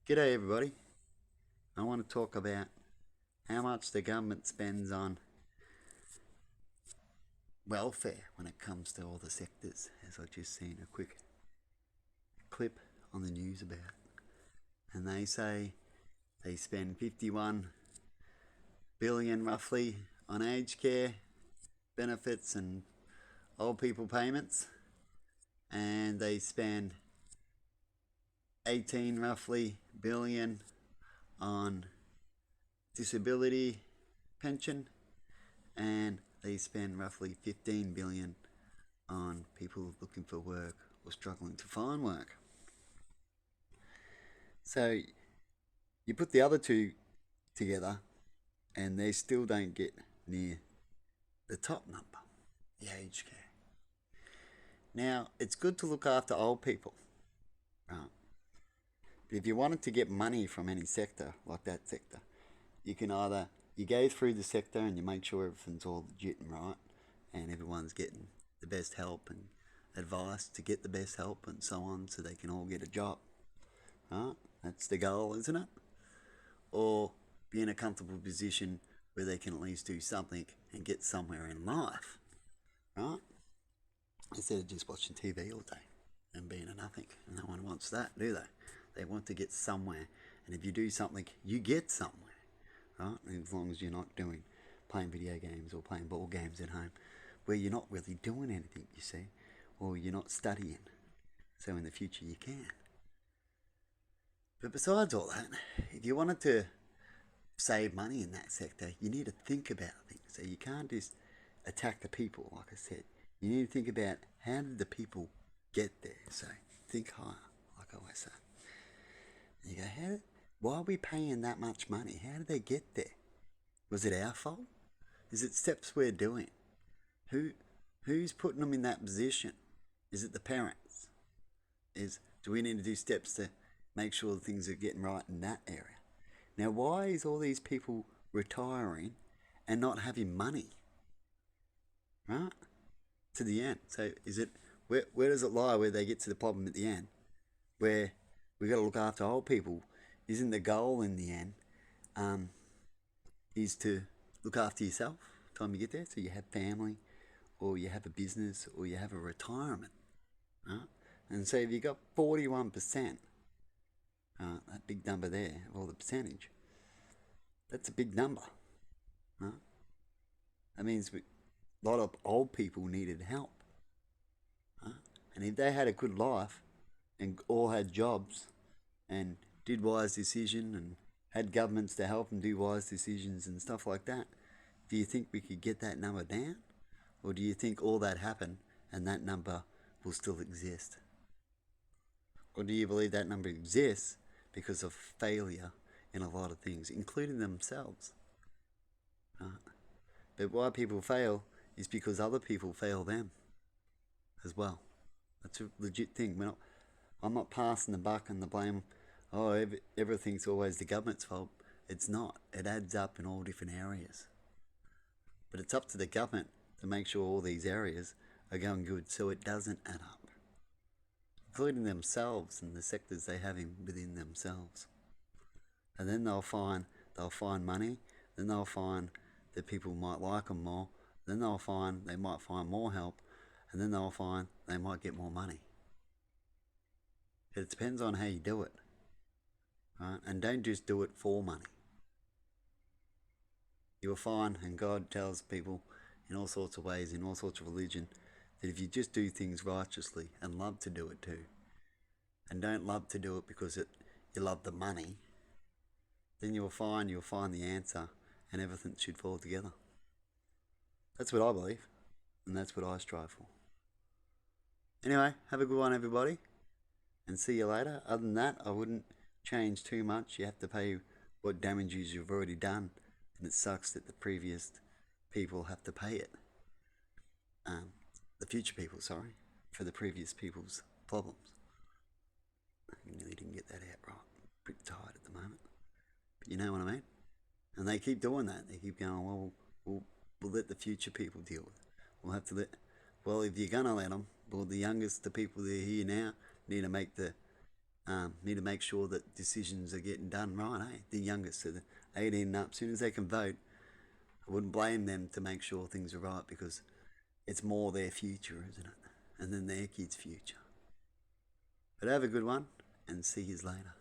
G'day everybody. I want to talk about how much the government spends on welfare when it comes to all the sectors, as I've just seen a quick clip on the news about. And they say they spend 51 billion roughly on aged care benefits and old people payments, and they spend 18 roughly billion on disability pension, and they spend roughly 15 billion on people looking for work or struggling to find work. So you put the other two together and they still don't get near the top number, the aged care. Now, it's good to look after old people, right? But if you wanted to get money from any sector, like that sector, you can either you go through the sector and you make sure everything's all legit and right, and everyone's getting the best help and advice to get the best help and so on, so they can all get a job. Right? That's the goal, isn't it? Or be in a comfortable position where they can at least do something and get somewhere in life, right? Instead of just watching TV all day and being a nothing. No one wants that, do they? They want to get somewhere, and if you do something, you get somewhere, right? As long as you're not playing video games or playing ball games at home, where you're not really doing anything, you see, or you're not studying. So in the future you can. But besides all that, if you wanted to save money in that sector, you need to think about things. So you can't just attack the people, like I said. You need to think about, how did the people get there? So think higher, like I always say. And you go, why are we paying that much money? How did they get there? Was it our fault? Is it steps we're doing? Who's putting them in that position? Is it the parents? Do we need to do steps to make sure things are getting right in that area? Now, why is all these people retiring and not having money? Right? To the end. So is it where does it lie where they get to the problem at the end? Where we got to look after old people. Isn't the goal in the end is to look after yourself time you get there, so you have family, or you have a business, or you have a retirement, right? And so if you got 41%, that big number there, or the percentage, that's a big number, right? That means a lot of old people needed help, right? And if they had a good life and all had jobs and did wise decisions and had governments to help them do wise decisions and stuff like that, do you think we could get that number down? Or do you think all that happened and that number will still exist? Or do you believe that number exists because of failure in a lot of things, including themselves? But why people fail is because other people fail them as well. That's a legit thing. I'm not passing the buck and the blame. Oh, everything's always the government's fault. It's not. It adds up in all different areas. But it's up to the government to make sure all these areas are going good, so it doesn't add up, including themselves and the sectors they have within themselves. And then they'll find money. Then they'll find that people might like them more. Then they'll find they might find more help, and then they'll find they might get more money. It depends on how you do it, right? And don't just do it for money. You will find, and God tells people in all sorts of ways, in all sorts of religion, that if you just do things righteously and love to do it too, and don't love to do it because you love the money, then you'll find the answer, and everything should fall together. That's what I believe, and that's what I strive for. Anyway, have a good one, everybody, and see you later. Other than that, I wouldn't change too much. You have to pay what damages you've already done, and it sucks that the previous people have to pay it. The future people, sorry, for the previous people's problems. I really didn't get that out right. Pretty tired at the moment. But you know what I mean? And they keep doing that. They keep going, well, we'll let the future people deal with it. We'll have to well, if you're going to let them, well, the people that are here now need to make the need to make sure that decisions are getting done right, eh? The youngest, so the 18 and up, as soon as they can vote, I wouldn't blame them to make sure things are right, because it's more their future, isn't it? And then their kids' future. But have a good one, and see you later.